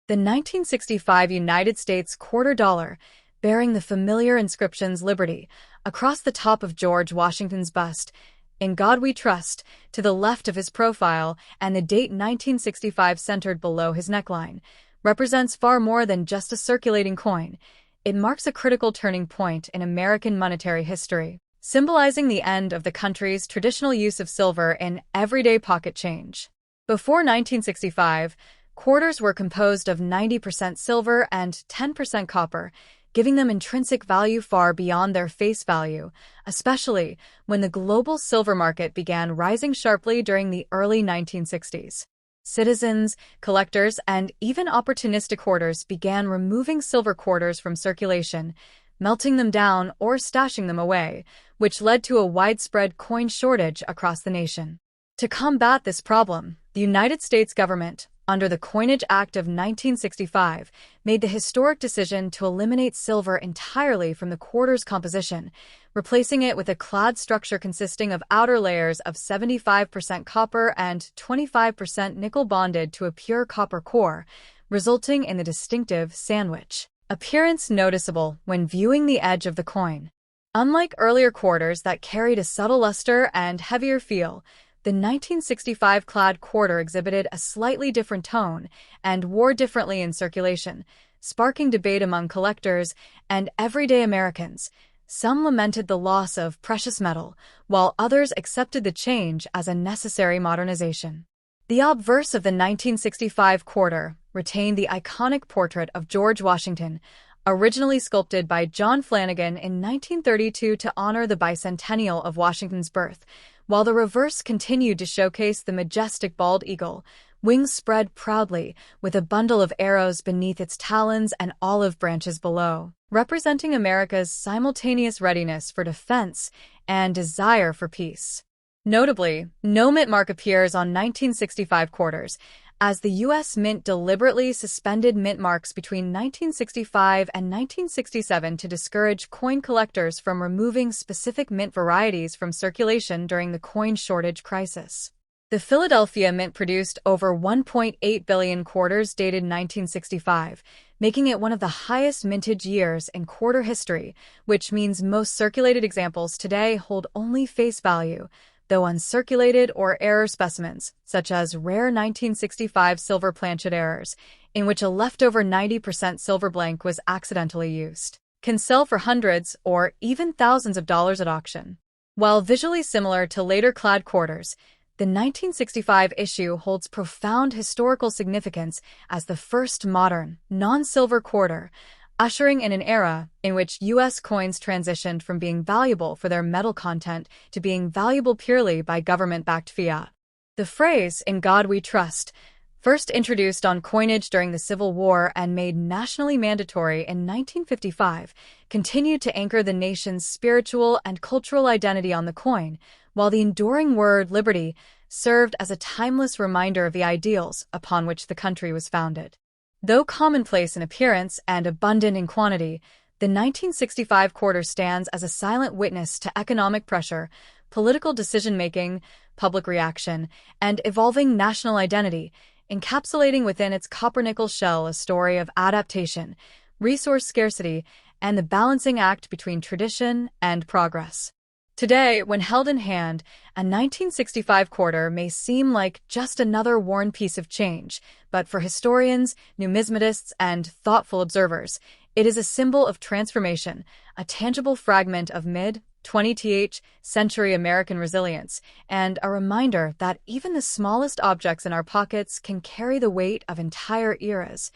The 1965 United States quarter dollar, bearing the familiar inscriptions Liberty, across the top of George Washington's bust, "In God We Trust," to the left of his profile, and the date 1965 centered below his neckline, represents far more than just a circulating coin. It marks a critical turning point in American monetary history, symbolizing the end of the country's traditional use of silver in everyday pocket change. Before 1965, quarters were composed of 90% silver and 10% copper, giving them intrinsic value far beyond their face value, especially when the global silver market began rising sharply during the early 1960s. Citizens, collectors, and even opportunistic hoarders began removing silver quarters from circulation, melting them down or stashing them away, which led to a widespread coin shortage across the nation. To combat this problem, the United States government, under the Coinage Act of 1965, made the historic decision to eliminate silver entirely from the quarter's composition, replacing it with a clad structure consisting of outer layers of 75% copper and 25% nickel bonded to a pure copper core, resulting in the distinctive sandwich appearance noticeable when viewing the edge of the coin. Unlike earlier quarters that carried a subtle luster and heavier feel, the 1965 clad quarter exhibited a slightly different tone and wore differently in circulation, sparking debate among collectors and everyday Americans. Some lamented the loss of precious metal, while others accepted the change as a necessary modernization. The obverse of the 1965 quarter retained the iconic portrait of George Washington, originally sculpted by John Flanagan in 1932 to honor the bicentennial of Washington's birth, while the reverse continued to showcase the majestic bald eagle, wings spread proudly, with a bundle of arrows beneath its talons and olive branches below, representing America's simultaneous readiness for defense and desire for peace. Notably, no mint mark appears on 1965 quarters, as the U.S. Mint deliberately suspended mint marks between 1965 and 1967 to discourage coin collectors from removing specific mint varieties from circulation during the coin shortage crisis. The Philadelphia Mint produced over 1.8 billion quarters dated 1965, making it one of the highest mintage years in quarter history, which means most circulated examples today hold only face value, though uncirculated or error specimens, such as rare 1965 silver planchet errors, in which a leftover 90% silver blank was accidentally used, can sell for hundreds or even thousands of dollars at auction. While visually similar to later clad quarters, the 1965 issue holds profound historical significance as the first modern, non-silver quarter, ushering in an era in which U.S. coins transitioned from being valuable for their metal content to being valuable purely by government-backed fiat. The phrase, "In God We Trust," first introduced on coinage during the Civil War and made nationally mandatory in 1955, continued to anchor the nation's spiritual and cultural identity on the coin, while the enduring word liberty served as a timeless reminder of the ideals upon which the country was founded. Though commonplace in appearance and abundant in quantity, the 1965 quarter stands as a silent witness to economic pressure, political decision-making, public reaction, and evolving national identity, encapsulating within its copper-nickel shell a story of adaptation, resource scarcity, and the balancing act between tradition and progress. Today, when held in hand, a 1965 quarter may seem like just another worn piece of change, but for historians, numismatists, and thoughtful observers, it is a symbol of transformation, a tangible fragment of mid-20th century American resilience, and a reminder that even the smallest objects in our pockets can carry the weight of entire eras.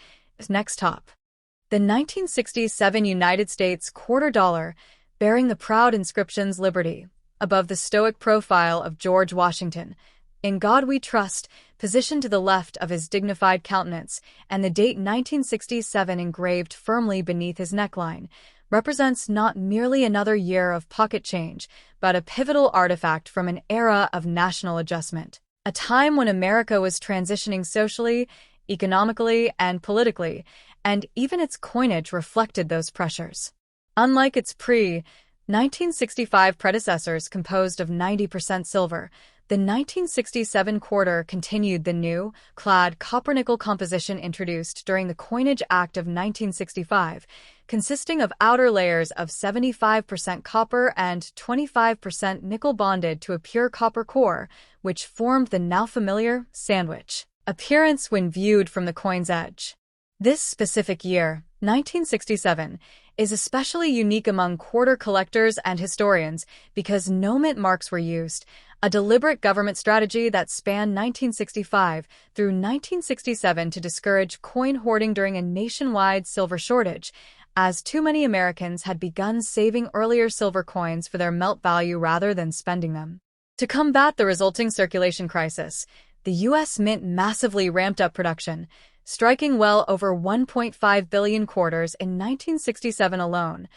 Next top. The 1967 United States quarter dollar, bearing the proud inscriptions Liberty, above the stoic profile of George Washington, "In God We Trust," positioned to the left of his dignified countenance, and the date 1967 engraved firmly beneath his neckline, represents not merely another year of pocket change, but a pivotal artifact from an era of national adjustment, a time when America was transitioning socially, economically, and politically, and even its coinage reflected those pressures. Unlike its pre-1965 predecessors composed of 90% silver, The 1967 quarter continued the new, clad copper-nickel composition introduced during the Coinage Act of 1965, consisting of outer layers of 75% copper and 25% nickel bonded to a pure copper core, which formed the now familiar sandwich appearance when viewed from the coin's edge. This specific year, 1967, is especially unique among quarter collectors and historians because no mint marks were used, a deliberate government strategy that spanned 1965 through 1967 to discourage coin hoarding during a nationwide silver shortage, as too many Americans had begun saving earlier silver coins for their melt value rather than spending them. To combat the resulting circulation crisis, the U.S. Mint massively ramped up production, striking well over 1.5 billion quarters in 1967 alone,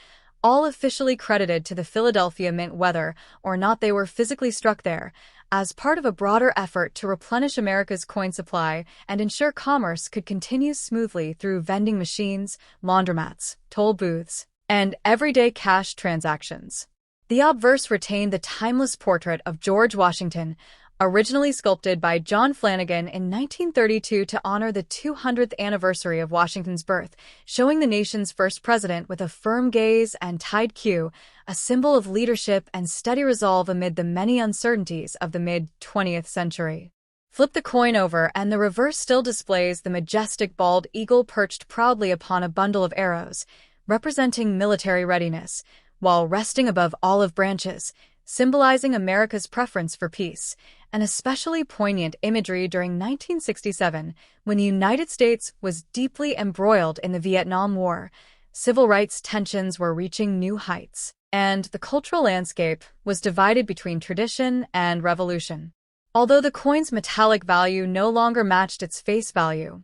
all officially credited to the Philadelphia Mint, whether or not they were physically struck there, as part of a broader effort to replenish America's coin supply and ensure commerce could continue smoothly through vending machines, laundromats, toll booths, and everyday cash transactions. The obverse retained the timeless portrait of George Washington, originally sculpted by John Flanagan in 1932 to honor the 200th anniversary of Washington's birth, showing the nation's first president with a firm gaze and tied queue, a symbol of leadership and steady resolve amid the many uncertainties of the mid-20th century. Flip the coin over and the reverse still displays the majestic bald eagle perched proudly upon a bundle of arrows, representing military readiness, while resting above olive branches, symbolizing America's preference for peace, an especially poignant imagery during 1967 when the United States was deeply embroiled in the Vietnam War, civil rights tensions were reaching new heights, and the cultural landscape was divided between tradition and revolution. Although the coin's metallic value no longer matched its face value,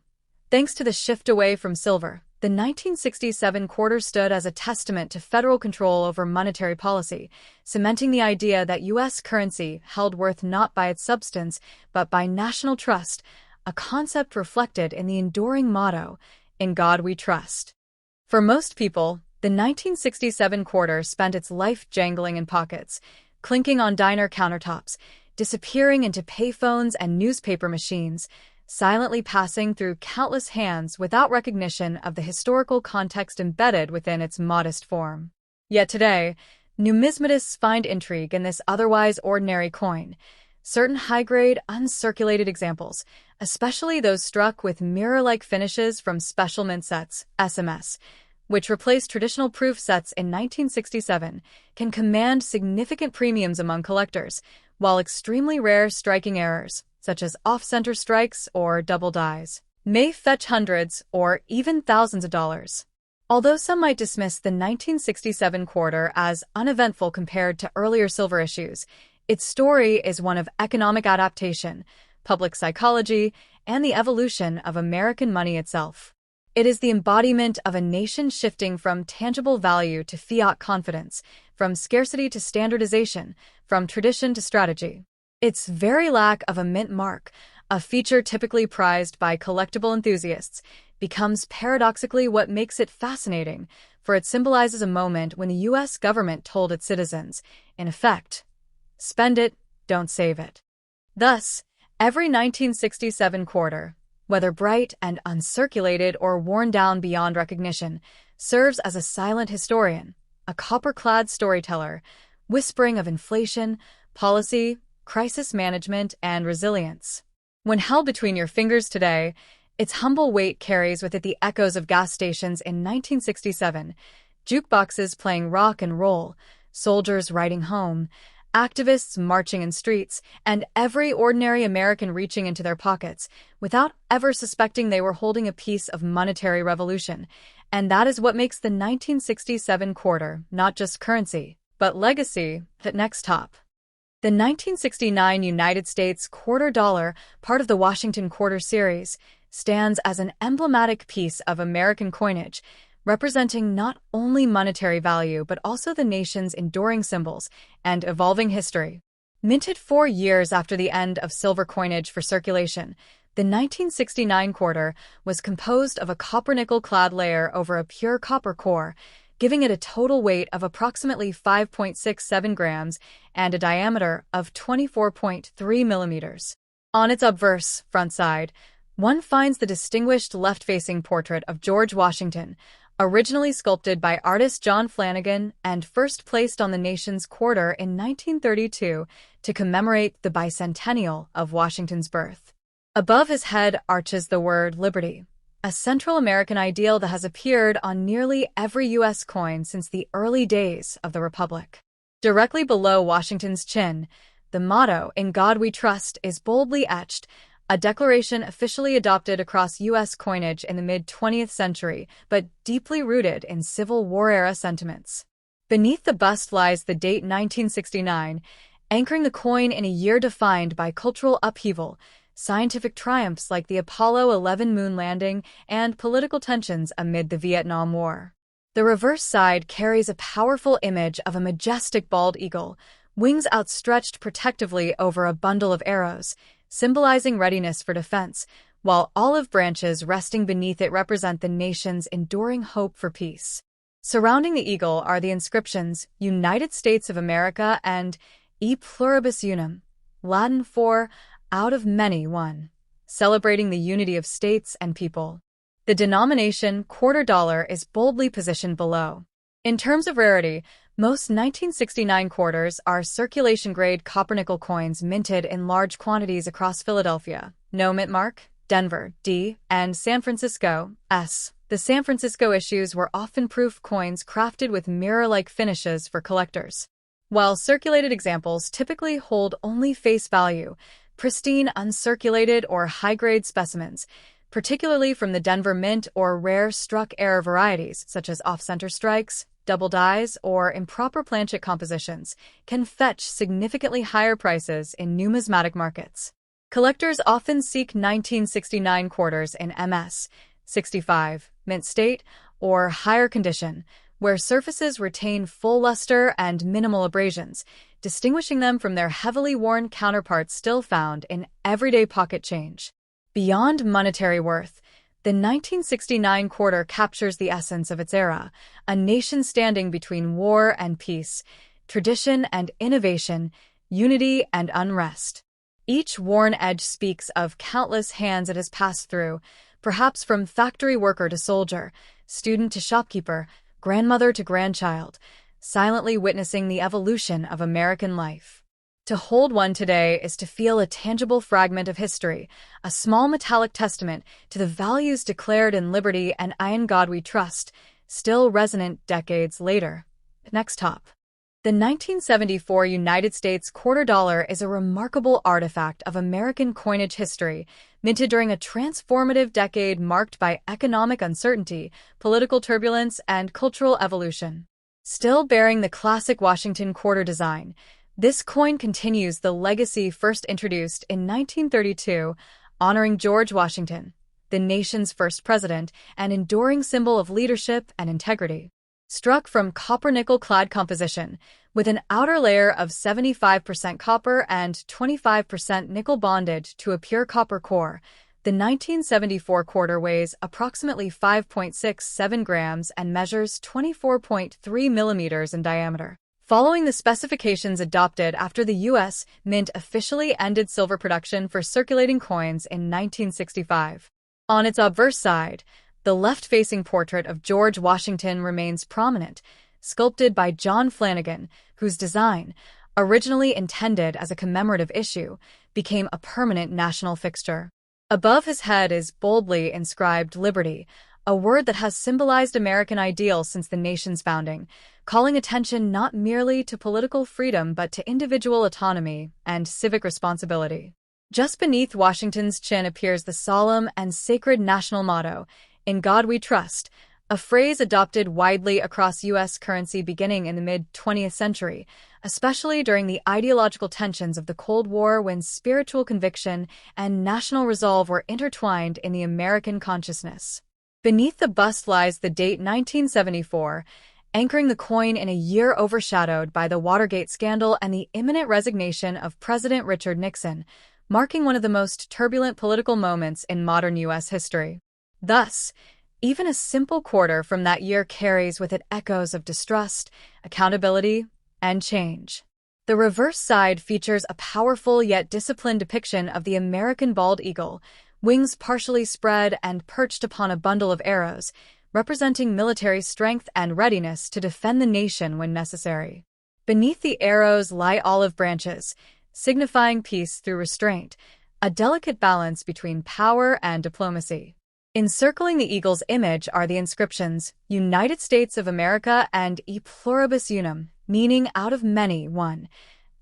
thanks to the shift away from silver, the 1967 quarter stood as a testament to federal control over monetary policy, cementing the idea that U.S. currency held worth not by its substance, but by national trust, a concept reflected in the enduring motto, "In God We Trust." For most people, the 1967 quarter spent its life jangling in pockets, clinking on diner countertops, disappearing into payphones and newspaper machines, silently passing through countless hands without recognition of the historical context embedded within its modest form. Yet today, numismatists find intrigue in this otherwise ordinary coin. Certain high-grade, uncirculated examples, especially those struck with mirror-like finishes from special mint sets, SMS, which replaced traditional proof sets in 1967, can command significant premiums among collectors, while extremely rare striking errors, such as off-center strikes or double dies, may fetch hundreds or even thousands of dollars. Although some might dismiss the 1967 quarter as uneventful compared to earlier silver issues, its story is one of economic adaptation, public psychology, and the evolution of American money itself. It is the embodiment of a nation shifting from tangible value to fiat confidence, from scarcity to standardization, from tradition to strategy. Its very lack of a mint mark, a feature typically prized by collectible enthusiasts, becomes paradoxically what makes it fascinating, for it symbolizes a moment when the U.S. government told its citizens, in effect, spend it, don't save it. Thus, every 1967 quarter, whether bright and uncirculated or worn down beyond recognition, serves as a silent historian, a copper-clad storyteller, whispering of inflation, policy, crisis management, and resilience. When held between your fingers today, its humble weight carries with it the echoes of gas stations in 1967, jukeboxes playing rock and roll, soldiers riding home, activists marching in streets, and every ordinary American reaching into their pockets without ever suspecting they were holding a piece of monetary revolution. And that is what makes the 1967 quarter not just currency, but legacy. At next top. The 1969 United States quarter dollar, part of the Washington Quarter Series, stands as an emblematic piece of American coinage, representing not only monetary value but also the nation's enduring symbols and evolving history. Minted 4 years after the end of silver coinage for circulation, the 1969 quarter was composed of a copper-nickel-clad layer over a pure copper core, giving it a total weight of approximately 5.67 grams and a diameter of 24.3 millimeters. On its obverse front side, one finds the distinguished left-facing portrait of George Washington, originally sculpted by artist John Flanagan and first placed on the nation's quarter in 1932 to commemorate the bicentennial of Washington's birth. Above his head arches the word liberty, a Central American ideal that has appeared on nearly every U.S. coin since the early days of the Republic. Directly below Washington's chin, the motto, "In God We Trust," is boldly etched, a declaration officially adopted across U.S. coinage in the mid-20th century, but deeply rooted in Civil War-era sentiments. Beneath the bust lies the date 1969, anchoring the coin in a year defined by cultural upheaval, scientific triumphs like the Apollo 11 moon landing, and political tensions amid the Vietnam War. The reverse side carries a powerful image of a majestic bald eagle, wings outstretched protectively over a bundle of arrows, symbolizing readiness for defense, while olive branches resting beneath it represent the nation's enduring hope for peace. Surrounding the eagle are the inscriptions United States of America and E pluribus unum, Latin for out of many one, celebrating the unity of states and people. The denomination quarter dollar is boldly positioned below. In terms of rarity, most 1969 quarters are circulation-grade copper-nickel coins minted in large quantities across Philadelphia, no mint mark, Denver, D, and San Francisco, S. The San Francisco issues were often proof coins crafted with mirror-like finishes for collectors. While circulated examples typically hold only face value, pristine uncirculated or high-grade specimens, particularly from the Denver Mint or rare struck error varieties such as off-center strikes, double dyes, or improper planchet compositions, can fetch significantly higher prices in numismatic markets. Collectors often seek 1969 quarters in MS 65 mint state or higher condition, where surfaces retain full luster and minimal abrasions, distinguishing them from their heavily worn counterparts still found in everyday pocket change. Beyond monetary worth, the 1969 quarter captures the essence of its era, a nation standing between war and peace, tradition and innovation, unity and unrest. Each worn edge speaks of countless hands it has passed through, perhaps from factory worker to soldier, student to shopkeeper, grandmother to grandchild, silently witnessing the evolution of American life. To hold one today is to feel a tangible fragment of history, a small metallic testament to the values declared in Liberty and "In God We Trust," still resonant decades later. Next top. The 1974 United States quarter dollar is a remarkable artifact of American coinage history, minted during a transformative decade marked by economic uncertainty, political turbulence, and cultural evolution. Still bearing the classic Washington quarter design, this coin continues the legacy first introduced in 1932, honoring George Washington, the nation's first president, an enduring symbol of leadership and integrity. Struck from copper-nickel-clad composition, with an outer layer of 75% copper and 25% nickel bonded to a pure copper core, the 1974 quarter weighs approximately 5.67 grams and measures 24.3 millimeters in diameter. Following the specifications adopted after the U.S. Mint officially ended silver production for circulating coins in 1965. On its obverse side, the left-facing portrait of George Washington remains prominent, sculpted by John Flanagan, whose design, originally intended as a commemorative issue, became a permanent national fixture. Above his head is boldly inscribed "Liberty," a word that has symbolized American ideals since the nation's founding, calling attention not merely to political freedom but to individual autonomy and civic responsibility. Just beneath Washington's chin appears the solemn and sacred national motto, "In God We Trust," a phrase adopted widely across U.S. currency beginning in the mid-20th century, especially during the ideological tensions of the Cold War when spiritual conviction and national resolve were intertwined in the American consciousness. Beneath the bust lies the date 1974, anchoring the coin in a year overshadowed by the Watergate scandal and the imminent resignation of President Richard Nixon, marking one of the most turbulent political moments in modern U.S. history. Thus, Even a simple quarter from that year carries with it echoes of distrust, accountability, and change. The reverse side features a powerful yet disciplined depiction of the American bald eagle, wings partially spread and perched upon a bundle of arrows, representing military strength and readiness to defend the nation when necessary. Beneath the arrows lie olive branches, signifying peace through restraint, a delicate balance between power and diplomacy. Encircling the eagle's image are the inscriptions, United States of America and E pluribus unum, meaning out of many, one,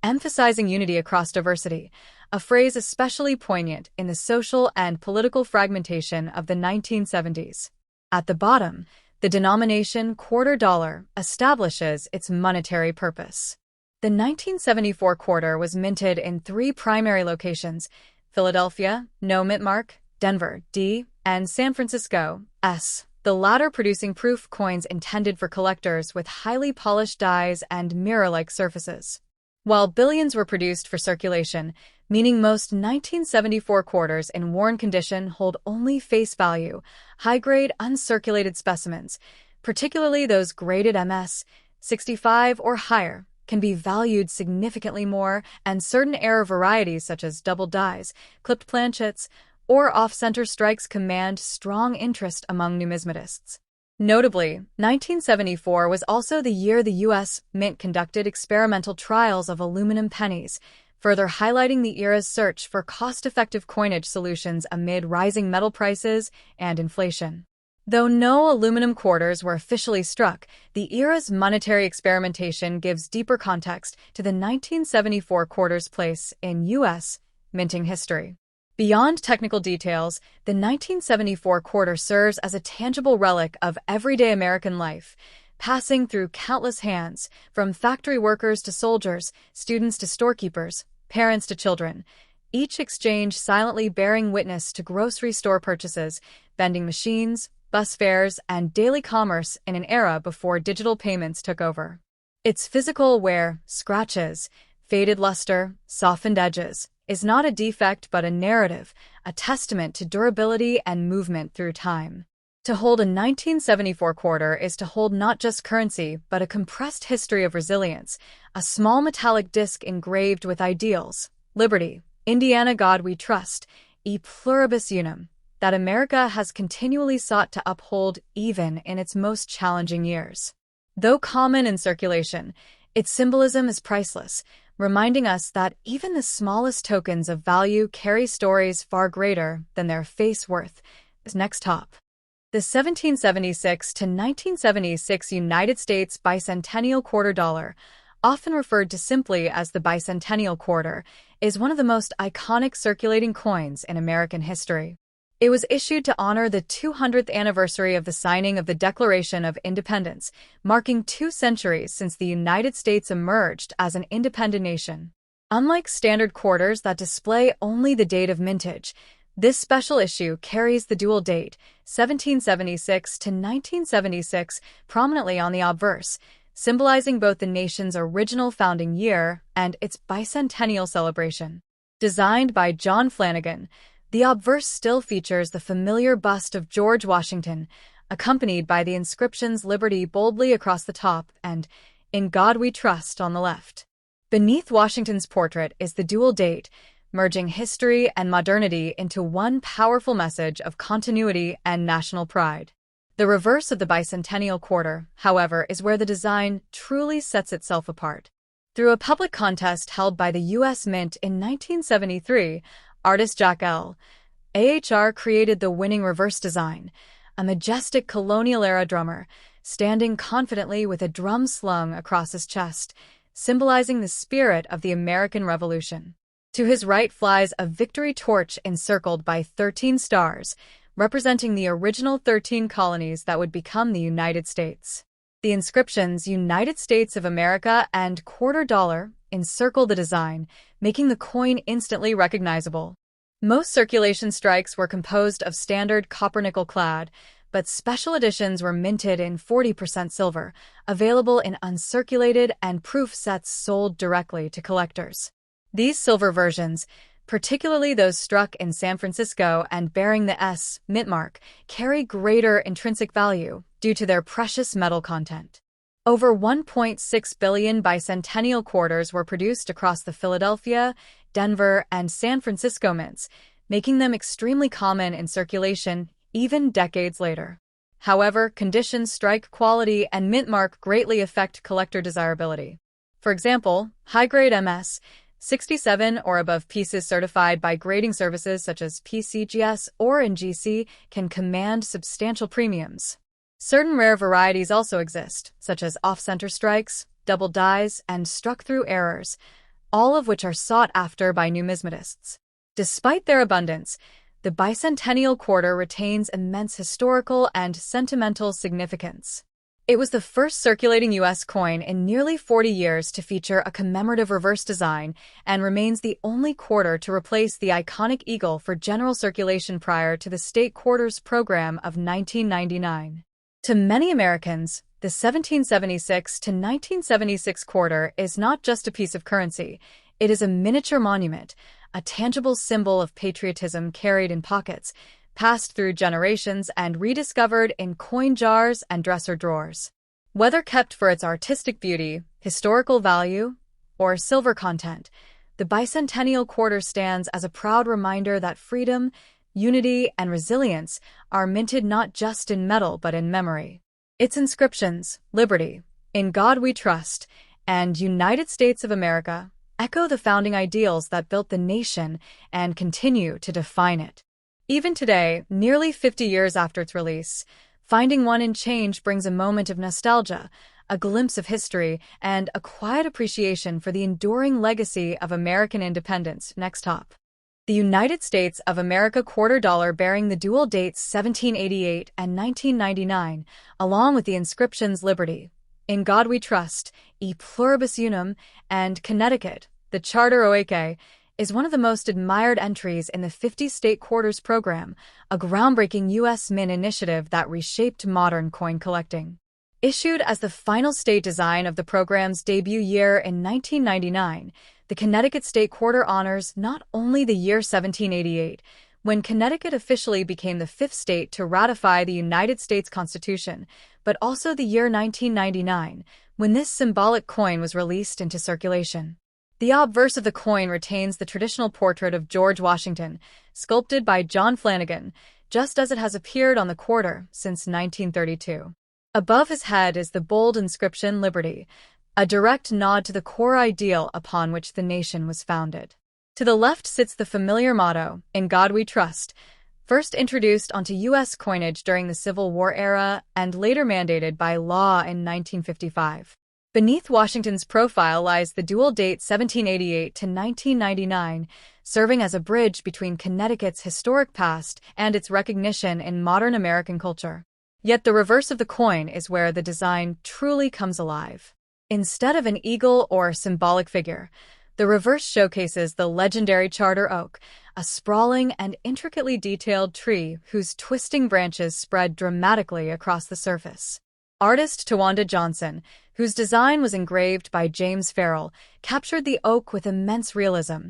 emphasizing unity across diversity, a phrase especially poignant in the social and political fragmentation of the 1970s. At the bottom, the denomination quarter dollar establishes its monetary purpose. The 1974 quarter was minted in 3 primary locations: Philadelphia, No Mint Mark, Denver, D, and San Francisco, S, the latter producing proof coins intended for collectors with highly polished dies and mirror-like surfaces. While billions were produced for circulation, meaning most 1974 quarters in worn condition hold only face value, high-grade uncirculated specimens, particularly those graded MS, 65 or higher, can be valued significantly more, and certain error varieties such as double dies, clipped planchets, or off-center strikes command strong interest among numismatists. Notably, 1974 was also the year the U.S. Mint conducted experimental trials of aluminum pennies, further highlighting the era's search for cost-effective coinage solutions amid rising metal prices and inflation. Though no aluminum quarters were officially struck, the era's monetary experimentation gives deeper context to the 1974 quarter's place in U.S. minting history. Beyond technical details, the 1974 quarter serves as a tangible relic of everyday American life, passing through countless hands, from factory workers to soldiers, students to storekeepers, parents to children, each exchange silently bearing witness to grocery store purchases, vending machines, bus fares, and daily commerce in an era before digital payments took over. Its physical wear, scratches, faded luster, softened edges, is not a defect but a narrative, a testament to durability and movement through time. To hold a 1974 quarter is to hold not just currency but a compressed history of resilience, a small metallic disc engraved with ideals, liberty, Indiana God we trust, E pluribus unum, that America has continually sought to uphold even in its most challenging years. Though common in circulation, its symbolism is priceless, reminding us that even the smallest tokens of value carry stories far greater than their face worth. Next top. The 1776 to 1976 United States bicentennial quarter dollar, often referred to simply as the bicentennial quarter, is one of the most iconic circulating coins in American history. It was issued to honor the 200th anniversary of the signing of the Declaration of Independence, marking 2 centuries since the United States emerged as an independent nation. Unlike standard quarters that display only the date of mintage, this special issue carries the dual date, 1776 to 1976, prominently on the obverse, symbolizing both the nation's original founding year and its bicentennial celebration. Designed by John Flanagan, the obverse still features the familiar bust of George Washington, accompanied by the inscriptions Liberty boldly across the top and In God We Trust on the left. Beneath Washington's portrait is the dual date, merging history and modernity into one powerful message of continuity and national pride. The reverse of the bicentennial quarter, however, is where the design truly sets itself apart. Through a public contest held by the U.S. Mint in 1973, artist Jack L. Ahr created the winning reverse design, a majestic colonial-era drummer, standing confidently with a drum slung across his chest, symbolizing the spirit of the American Revolution. To his right flies a victory torch encircled by 13 stars, representing the original 13 colonies that would become the United States. The inscriptions United States of America and quarter dollar encircle the design, making the coin instantly recognizable. Most circulation strikes were composed of standard copper-nickel clad, but special editions were minted in 40% silver, available in uncirculated and proof sets sold directly to collectors. These silver versions, particularly those struck in San Francisco and bearing the S. mint mark, carry greater intrinsic value due to their precious metal content. Over 1.6 billion bicentennial quarters were produced across the Philadelphia, Denver, and San Francisco mints, making them extremely common in circulation even decades later. However, conditions strike quality and mint mark greatly affect collector desirability. For example, high-grade MS 67 or above pieces certified by grading services such as PCGS or NGC can command substantial premiums. Certain rare varieties also exist, such as off-center strikes, double dies, and struck-through errors, all of which are sought after by numismatists. Despite their abundance, the bicentennial quarter retains immense historical and sentimental significance. It was the first circulating U.S. coin in nearly 40 years to feature a commemorative reverse design and remains the only quarter to replace the iconic eagle for general circulation prior to the state quarters program of 1999. To many Americans, the 1776 to 1976 quarter is not just a piece of currency, it is a miniature monument, a tangible symbol of patriotism carried in pockets, passed through generations and rediscovered in coin jars and dresser drawers. Whether kept for its artistic beauty, historical value, or silver content, the bicentennial quarter stands as a proud reminder that freedom, unity, and resilience are minted not just in metal but in memory. Its inscriptions, Liberty, In God We Trust, and United States of America, echo the founding ideals that built the nation and continue to define it. Even today, nearly 50 years after its release, finding one in change brings a moment of nostalgia, a glimpse of history, and a quiet appreciation for the enduring legacy of American independence. Next top. The United States of America quarter dollar bearing the dual dates 1788 and 1999, along with the inscriptions Liberty, In God We Trust, E Pluribus Unum, and Connecticut, the Charter Oak, is one of the most admired entries in the 50-state quarters program, a groundbreaking U.S. mint initiative that reshaped modern coin collecting. Issued as the final state design of the program's debut year in 1999, the Connecticut State Quarter honors not only the year 1788, when Connecticut officially became the fifth state to ratify the United States Constitution, but also the year 1999, when this symbolic coin was released into circulation. The obverse of the coin retains the traditional portrait of George Washington, sculpted by John Flanagan, just as it has appeared on the quarter since 1932. Above his head is the bold inscription Liberty, a direct nod to the core ideal upon which the nation was founded. To the left sits the familiar motto, In God We Trust, first introduced onto U.S. coinage during the Civil War era and later mandated by law in 1955. Beneath Washington's profile lies the dual date 1788 to 1999, serving as a bridge between Connecticut's historic past and its recognition in modern American culture. Yet the reverse of the coin is where the design truly comes alive. Instead of an eagle or symbolic figure, the reverse showcases the legendary Charter Oak, a sprawling and intricately detailed tree whose twisting branches spread dramatically across the surface. Artist Tawanda Johnson, whose design was engraved by James Farrell, captured the oak with immense realism,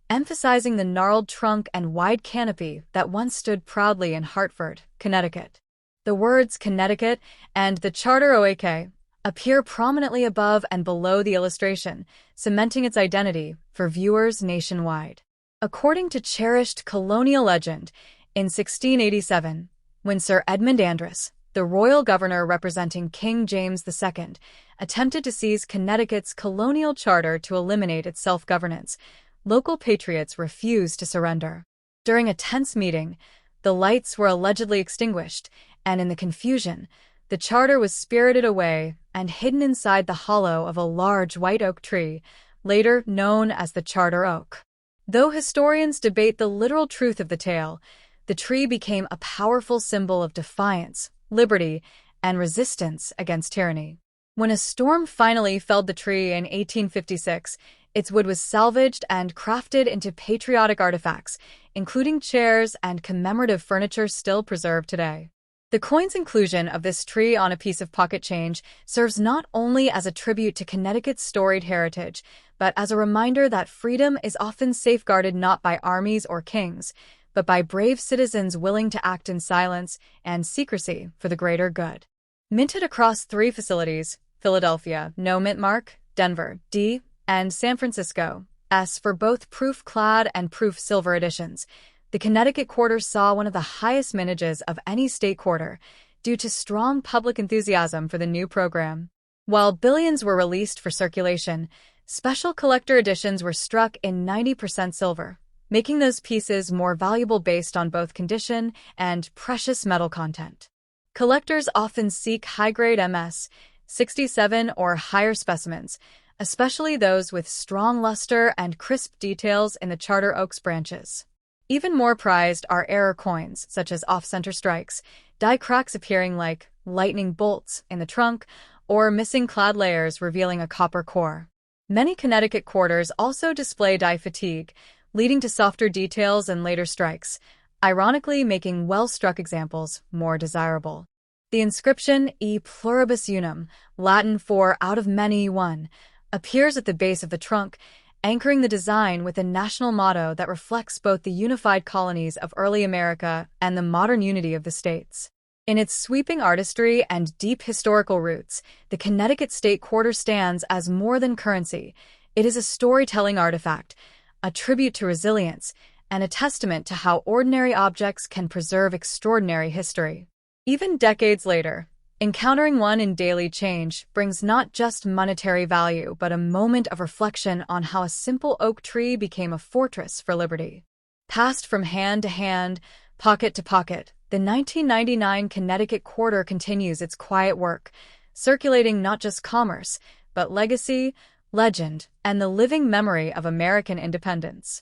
emphasizing the gnarled trunk and wide canopy that once stood proudly in Hartford, Connecticut. The words Connecticut and the Charter Oak appear prominently above and below the illustration, cementing its identity for viewers nationwide. According to cherished colonial legend, in 1687, when Sir Edmund Andros, the royal governor representing King James II, attempted to seize Connecticut's colonial charter to eliminate its self-governance, local patriots refused to surrender. During a tense meeting, the lights were allegedly extinguished, and in the confusion, the charter was spirited away and hidden inside the hollow of a large white oak tree, later known as the Charter Oak. Though historians debate the literal truth of the tale, the tree became a powerful symbol of defiance, liberty, and resistance against tyranny. When a storm finally felled the tree in 1856, its wood was salvaged and crafted into patriotic artifacts, including chairs and commemorative furniture still preserved today. The coin's inclusion of this tree on a piece of pocket change serves not only as a tribute to Connecticut's storied heritage, but as a reminder that freedom is often safeguarded not by armies or kings, but by brave citizens willing to act in silence and secrecy for the greater good. Minted across 3 facilities, Philadelphia, no mint mark, Denver, D, and San Francisco, S for both proof clad and proof silver editions, the Connecticut quarter saw one of the highest mintages of any state quarter due to strong public enthusiasm for the new program. While billions were released for circulation, special collector editions were struck in 90% silver, making those pieces more valuable based on both condition and precious metal content. Collectors often seek high-grade MS, 67 or higher specimens, especially those with strong luster and crisp details in the Charter Oak's branches. Even more prized are error coins, such as off-center strikes, die cracks appearing like lightning bolts in the trunk, or missing clad layers revealing a copper core. Many Connecticut quarters also display die fatigue, leading to softer details and later strikes, ironically making well-struck examples more desirable. The inscription E pluribus unum, Latin for out of many one, appears at the base of the trunk, anchoring the design with a national motto that reflects both the unified colonies of early America and the modern unity of the states. In its sweeping artistry and deep historical roots, the Connecticut State Quarter stands as more than currency. It is a storytelling artifact, a tribute to resilience, and a testament to how ordinary objects can preserve extraordinary history. Even decades later, encountering one in daily change brings not just monetary value, but a moment of reflection on how a simple oak tree became a fortress for liberty. Passed from hand to hand, pocket to pocket, the 1999 Connecticut quarter continues its quiet work, circulating not just commerce, but legacy, legend, and the living memory of American independence.